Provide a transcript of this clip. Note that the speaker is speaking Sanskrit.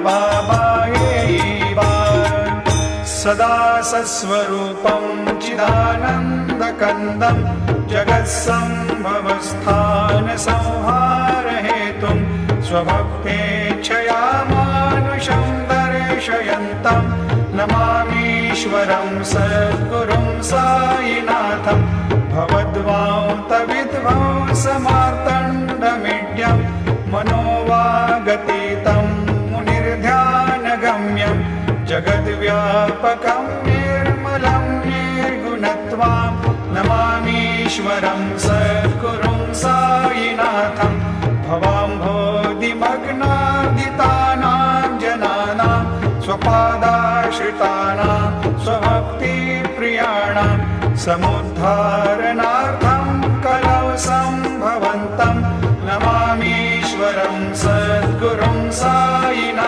बाबायेवा सदा सस्वरूपं चिदानन्दकन्दं जगत्सम्भवस्थानसंहारहेतुं स्वभक्तेच्छया मानुषं दर्शयन्तं नमामीश्वरं सद्गुरुं साईनाथं भवद्वान्तविध्वंसमार्तण्डमीड्यं मनोवागतीतं मुनिर्ध्यानगम्यं जगद्व्यापकं निर्मलं निर्गुणत्वां नमामीश्वरं सद्गुरुं साईनाथं भवाम्भोधिमग्नादितानां जनानां स्वपादाश्रितानां स्वभक्तिप्रियाणां समुद्धारणार्थं कलौ सम्भवन्तं नमामीश्वरं सद्गुरुं साईनाथं